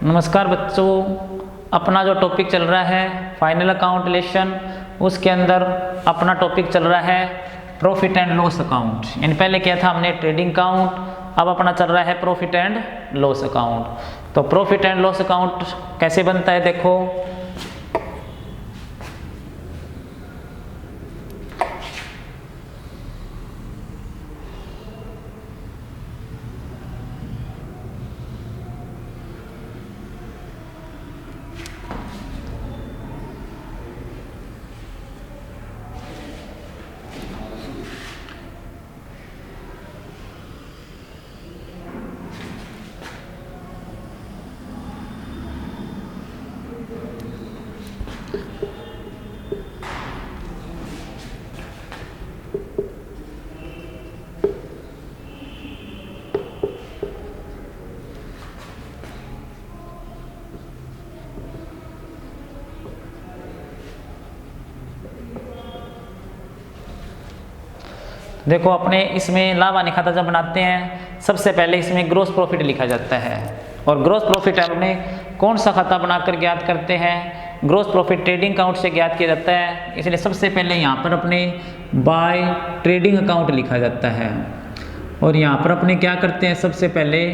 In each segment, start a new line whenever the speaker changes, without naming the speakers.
नमस्कार बच्चों, अपना जो टॉपिक चल रहा है फाइनल अकाउंट लेसन, उसके अंदर अपना टॉपिक चल रहा है प्रॉफिट एंड लॉस अकाउंट। यानी पहले क्या था हमने ट्रेडिंग अकाउंट, अब अपना चल रहा है प्रॉफिट एंड लॉस अकाउंट। तो प्रॉफिट एंड लॉस अकाउंट कैसे बनता है देखो। देखो अपने इसमें लाभ हानि खाता जब बनाते हैं, सबसे पहले इसमें ग्रॉस प्रॉफिट लिखा जाता है। और ग्रॉस प्रॉफिट अपने कौन सा खाता बनाकर ज्ञात करते हैं? ग्रॉस प्रॉफिट ट्रेडिंग अकाउंट से ज्ञात किया जाता है। इसलिए सबसे पहले यहाँ पर अपने बाय ट्रेडिंग अकाउंट लिखा जाता है। और यहाँ पर अपने क्या करते हैं, सबसे पहले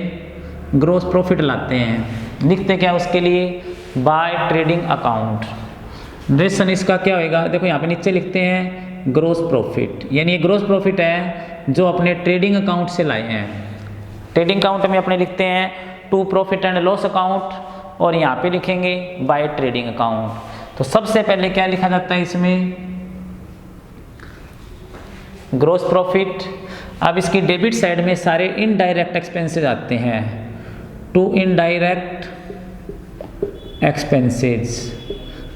ग्रॉस प्रॉफिट लाते हैं। लिखते क्या उसके लिए? Bye trading account. रेशन इसका क्या होएगा? देखो यहाँ पे नीचे लिखते हैं ग्रॉस प्रॉफिट, यानी ये ग्रॉस प्रॉफिट है जो अपने ट्रेडिंग अकाउंट से लाए हैं। ट्रेडिंग अकाउंट में अपने लिखते हैं to profit and loss account, और यहाँ पे लिखेंगे बाय ट्रेडिंग अकाउंट। तो सबसे पहले क्या लिखा जाता है इसमें? Gross profit. अब इसकी डेबिट साइड में सारे इनडायरेक्ट एक्सपेंसेस आते हैं, टू इनडायरेक्ट एक्सपेंसेस।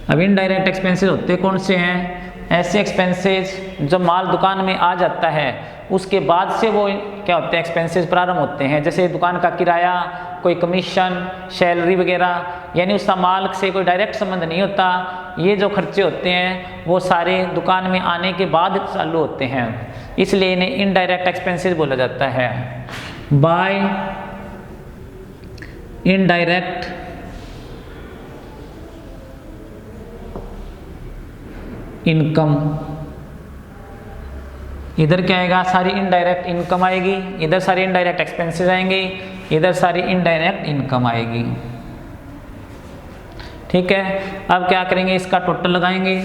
अब इनडायरेक्ट एक्सपेंसेस होते कौन से हैं? ऐसे एक्सपेंसेस जब माल दुकान में आ जाता है उसके बाद से वो क्या होते हैं, एक्सपेंसेस प्रारंभ होते हैं। जैसे दुकान का किराया, कोई कमीशन, सैलरी वगैरह, यानी उसका माल से कोई डायरेक्ट संबंध नहीं होता। ये जो खर्चे होते हैं वो सारे दुकान में आने के बाद चालू होते हैं, इसलिए इन्हें इनडायरेक्ट एक्सपेंसेस बोला जाता है। By indirect income. इधर क्या आएगा? सारी इनडायरेक्ट इनकम आएगी, इधर सारी इनडायरेक्ट एक्सपेंसेस आएंगे, इधर सारी इनडायरेक्ट इनकम आएगी। ठीक है, अब क्या करेंगे, इसका टोटल लगाएंगे।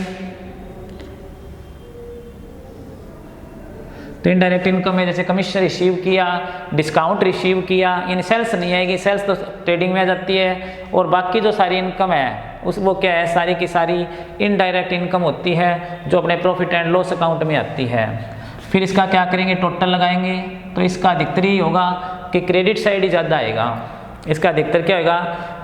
तो इनडायरेक्ट इनकम में जैसे कमीशन रिसीव किया, डिस्काउंट रिसीव किया, इन सेल्स नहीं आएगी, सेल्स तो ट्रेडिंग में आ जाती है। और बाकी जो सारी इनकम है उस वो क्या है, सारी की सारी इनडायरेक्ट इनकम होती है जो अपने प्रॉफिट एंड लॉस अकाउंट में आती है। फिर इसका क्या करेंगे, टोटल लगाएंगे। तो इसका अधिकतर ही होगा कि क्रेडिट साइड ही ज़्यादा आएगा। इसका अधिकतर क्या होगा?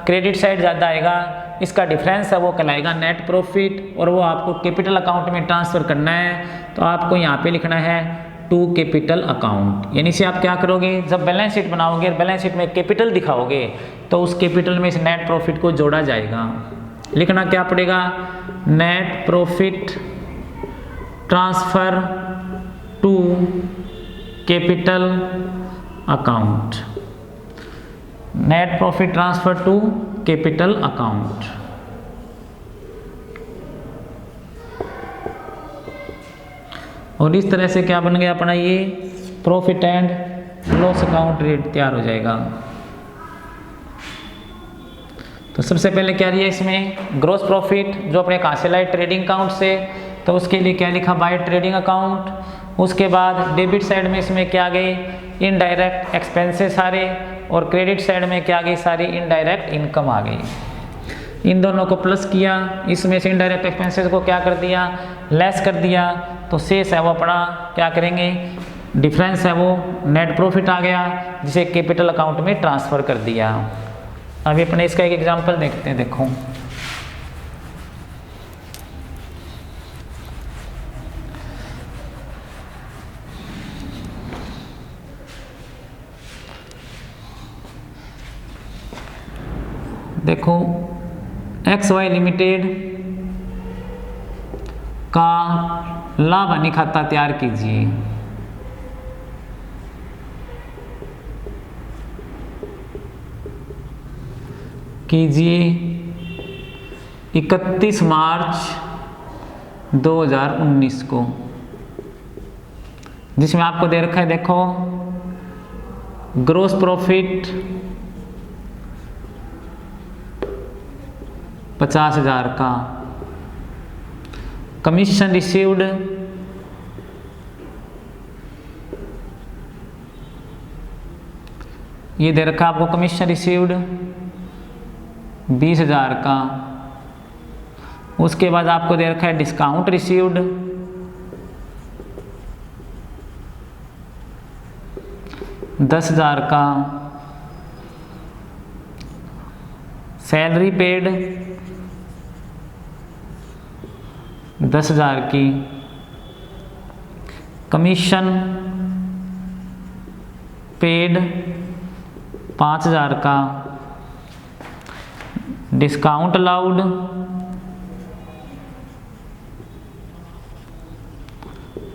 क्रेडिट साइड ज़्यादा आएगा। इसका डिफरेंस है वो कहलाएगा नेट प्रॉफिट, और वो आपको कैपिटल अकाउंट में ट्रांसफ़र करना है। तो आपको यहाँ पे लिखना है टू कैपिटल अकाउंट। यानी से आप क्या करोगे, जब बैलेंस शीट बनाओगे, बैलेंस शीट में कैपिटल दिखाओगे तो उस कैपिटल में इस नेट प्रॉफिट को जोड़ा जाएगा। लिखना क्या पड़ेगा? Net profit transfer to capital account. Net profit transfer to capital account. और इस तरह से क्या बन गया अपना ये profit and loss account rate तैयार हो जाएगा। तो सबसे पहले क्या लिया इसमें? ग्रॉस प्रॉफिट, जो अपने कहाँ से लाए? ट्रेडिंग अकाउंट से। तो उसके लिए क्या लिखा? By trading account. उसके बाद डेबिट साइड में इसमें क्या गए? इनडायरेक्ट एक्सपेंसेस सारे, और क्रेडिट साइड में क्या गई? सारी इनडायरेक्ट इनकम आ गई। इन दोनों को प्लस किया, इसमें से इनडायरेक्ट एक्सपेंसेस को क्या कर दिया? लेस कर दिया। तो शेष है वो अपना क्या करेंगे? डिफरेंस है वो नेट प्रॉफिट आ गया, जिसे कैपिटल अकाउंट में ट्रांसफ़र कर दिया। अभी अपने इसका एक एग्जांपल देखते हैं। देखो देखो XY लिमिटेड का लाभ हानि खाता तैयार कीजिए। कीजिए 31 मार्च 2019 को, जिसमें आपको दे रखा है, देखो, ग्रोस प्रॉफिट 50,000 का, कमीशन रिसीव्ड ये दे रखा आपको, कमीशन रिसीव्ड 20,000 का। उसके बाद आपको दे रखा है डिस्काउंट रिसीव्ड 10,000 का, सैलरी पेड 10,000 की, कमीशन पेड 5,000 का, डिस्काउंट अलाउड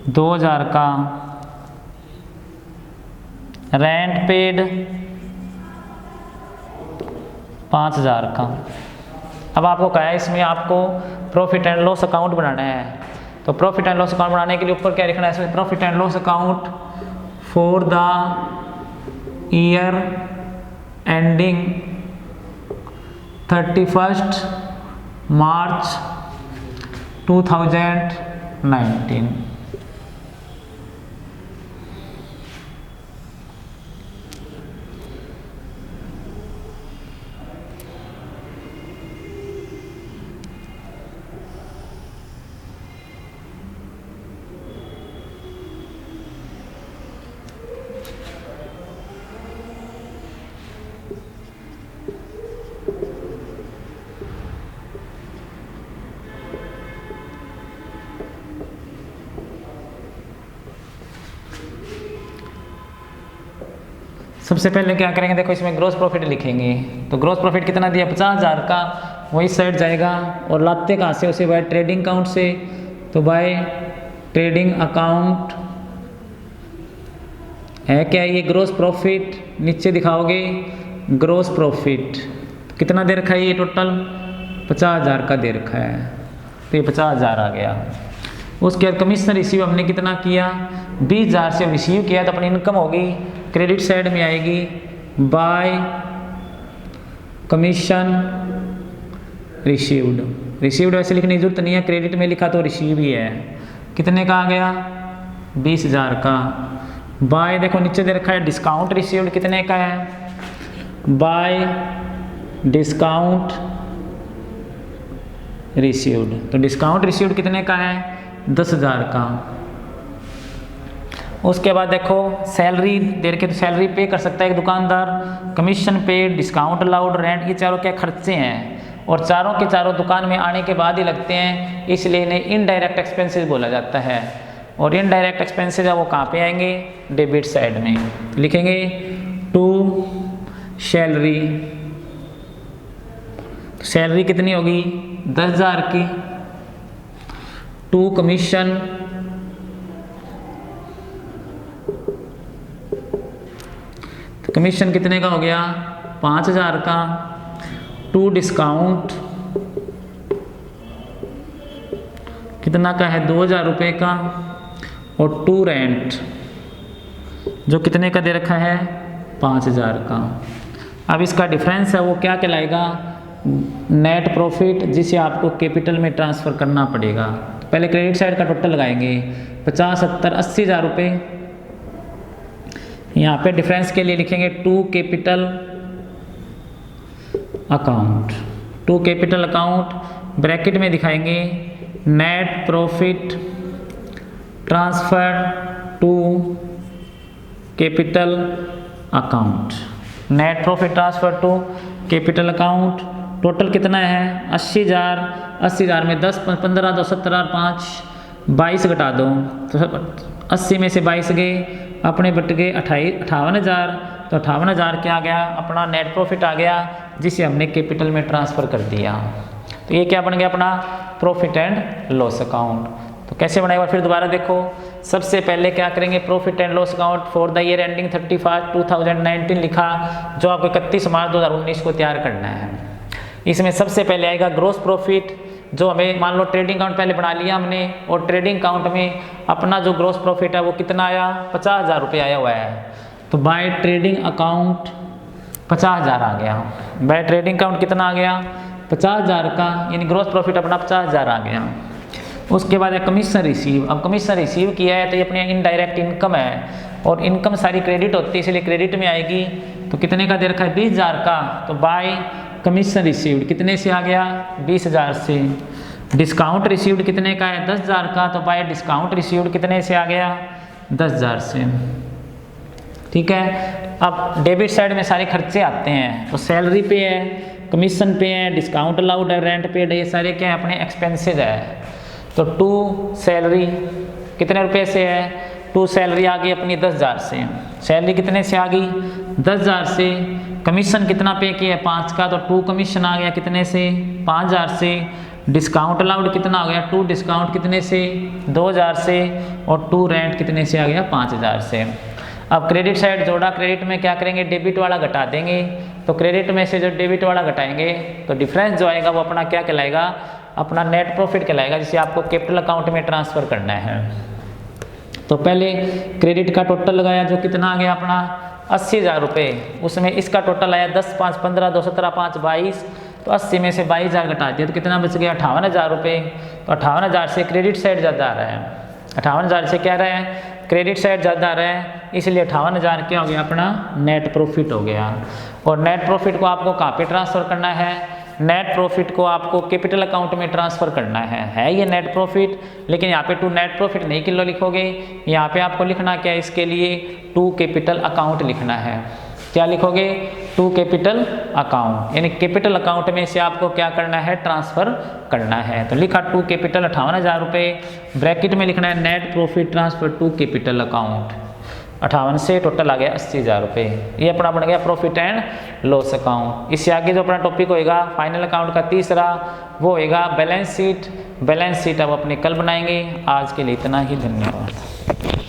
2,000 का, रेंट पेड 5,000 का। अब आपको कहा है इसमें आपको प्रॉफिट एंड लॉस अकाउंट बनाना है, तो प्रॉफिट एंड लॉस अकाउंट बनाने के लिए ऊपर क्या लिखना है इसमें, profit and loss account for the year ending 31 मार्च 2019। सबसे पहले क्या करेंगे, देखो इसमें ग्रॉस प्रॉफिट लिखेंगे, तो ग्रॉस प्रॉफिट कितना दिया 50,000 का, वही साइड जाएगा और लाते कहाँ से उसे, बाय ट्रेडिंग अकाउंट से, तो बाय ट्रेडिंग अकाउंट है क्या, ये ग्रॉस प्रॉफिट, नीचे दिखाओगे ग्रॉस प्रॉफिट कितना दे रखा है, ये टोटल 50,000 का दे रखा है, तो ये 50,000 आ गया। उसके बाद कमीशन रिसीव हमने कितना किया, 20,000 से रिसीव किया, तो अपनी इनकम होगी, क्रेडिट साइड में आएगी बाय कमीशन रिसीव्ड, रिसीव्ड वैसे लिखने की जरूरत नहीं है, क्रेडिट में लिखा तो रिसीव ही है, कितने का आ गया 20,000 का, बाय देखो नीचे दे रखा है डिस्काउंट रिसीव्ड कितने का है, बाय डिस्काउंट रिसीव्ड, तो डिस्काउंट रिसीव्ड कितने का है 10,000 का। उसके बाद देखो सैलरी दे रखे, तो सैलरी पे कर सकता है एक दुकानदार, commission paid, discount allowed, rent, ये चारों क्या खर्चे हैं और चारों के चारों दुकान में आने के बाद ही लगते हैं, इसलिए इन्हें इनडायरेक्ट एक्सपेंसेस बोला जाता है। और इनडायरेक्ट एक्सपेंसेस है वो कहाँ पे आएंगे, डेबिट साइड में लिखेंगे टू सैलरी, सैलरी कितनी होगी 10,000 की, टू कमीशन, तो कमीशन कितने का हो गया 5,000 का, टू डिस्काउंट कितना का है 2,000 रुपये का, और टू रेंट जो कितने का दे रखा है 5,000 का। अब इसका डिफरेंस है वो क्या कहलाएगा, नेट प्रॉफिट, जिसे आपको कैपिटल में ट्रांसफ़र करना पड़ेगा। पहले क्रेडिट साइड का टोटल लगाएंगे 50, 70, 80,000 रुपये, यहाँ पे डिफरेंस के लिए लिखेंगे to capital account, to capital account bracket में दिखाएंगे net profit transfer to capital account, net profit transfer to capital account. Total कितना है 80,000, 80,000 में 10, 15, 2, 17, 5, 22 घटा दो, तो 80 में से 22 गए, अपने बट गए 58,000, तो 58,000 क्या आ गया अपना नेट प्रॉफिट आ गया, जिसे हमने कैपिटल में ट्रांसफ़र कर दिया। तो ये क्या बन गया अपना प्रॉफिट एंड लॉस अकाउंट। तो कैसे बनाएगा फिर दोबारा देखो, सबसे पहले क्या करेंगे profit and loss account for the year ending 31 2019 लिखा, जो आपको 31 मार्च 2019 को तैयार करना है। इसमें सबसे पहले आएगा ग्रॉस प्रॉफिट, जो हमें मान लो ट्रेडिंग अकाउंट पहले बना लिया हमने, और ट्रेडिंग अकाउंट में अपना जो ग्रॉस प्रॉफिट है वो कितना आया, 50,000 रुपये आया हुआ है। तो बाय ट्रेडिंग अकाउंट 50,000 आ गया। बाय ट्रेडिंग अकाउंट कितना आ गया, 50,000 का, यानी ग्रॉस प्रॉफिट अपना 50,000 आ गया। उसके बाद है कमीशन रिसीव। अब कमीशन रिसीव किया है तो ये अपने इनडायरेक्ट इनकम है, और इनकम सारी क्रेडिट होती है इसलिए क्रेडिट में आएगी। तो कितने का दे रखा है, 20,000 का। तो बाय कमीशन रिसीव्ड कितने से आ गया, 20,000 से। डिस्काउंट रिसीव्ड कितने का है, 10,000 का। तो बाय डिस्काउंट रिसीव्ड कितने से आ गया, 10,000 से। ठीक है। अब डेबिट साइड में सारे खर्चे आते हैं, तो सैलरी पे है, कमीशन पे है, डिस्काउंट अलाउड है, रेंट पेड है, ये सारे क्या है, अपने एक्सपेंसेस है। तो टू सैलरी कितने रुपए से है, टू सैलरी आ गई अपनी 10,000 से। सैलरी कितने से आ गई, 10,000 से। कमीशन कितना पे किया है, 5 का, तो टू कमीशन आ गया कितने से, 5,000 से। डिस्काउंट अलाउड कितना हो गया, टू डिस्काउंट कितने से, 2,000 से। और टू रेंट कितने से आ गया, 5,000 से। अब क्रेडिट साइड जोड़ा, क्रेडिट में क्या करेंगे, डेबिट वाला घटा देंगे। तो क्रेडिट में से जो डेबिट वाला घटाएंगे तो डिफरेंस जो आएगा वो अपना क्या कहलाएगा, अपना नेट प्रॉफिट कहलाएगा, जिसे आपको कैपिटल अकाउंट में ट्रांसफ़र करना है। तो पहले क्रेडिट का टोटल लगाया जो कितना आ गया अपना 80,000 रुपये, उसमें इसका टोटल आया 10, 5, 15, 2, 17, 5, 22। तो 80 में से 22,000 घटा दिया तो कितना बच गया, 58,000 रुपये। तो 58,000 से क्रेडिट साइड ज़्यादा आ रहा है, 58,000 से क्या रहा है, क्रेडिट साइड ज़्यादा आ रहा है, इसलिए 58,000 क्या हो गया, अपना नेट प्रॉफिट हो गया। और नेट प्रॉफिट को आपको कहाँ पे ट्रांसफ़र करना है, नेट प्रॉफिट को आपको कैपिटल अकाउंट में ट्रांसफ़र करना है ये नेट प्रॉफिट। लेकिन यहाँ पे टू नेट प्रॉफिट नहीं किलो लिखोगे, यहाँ पे आपको लिखना क्या है, इसके लिए टू कैपिटल अकाउंट लिखना है। क्या लिखोगे, टू कैपिटल अकाउंट, यानी कैपिटल अकाउंट में से आपको क्या करना है, ट्रांसफ़र करना है। तो लिखा टू कैपिटल 58,000 रुपये, ब्रैकेट में लिखना है net profit transfer to capital account. 58 से टोटल आ गया 80,000 रुपये। ये अपना बन गया प्रॉफिट एंड लॉस अकाउंट। इससे आगे जो अपना टॉपिक होएगा फाइनल अकाउंट का तीसरा, वो होएगा बैलेंस शीट। बैलेंस शीट अब अपने कल बनाएंगे। आज के लिए इतना ही, धन्यवाद।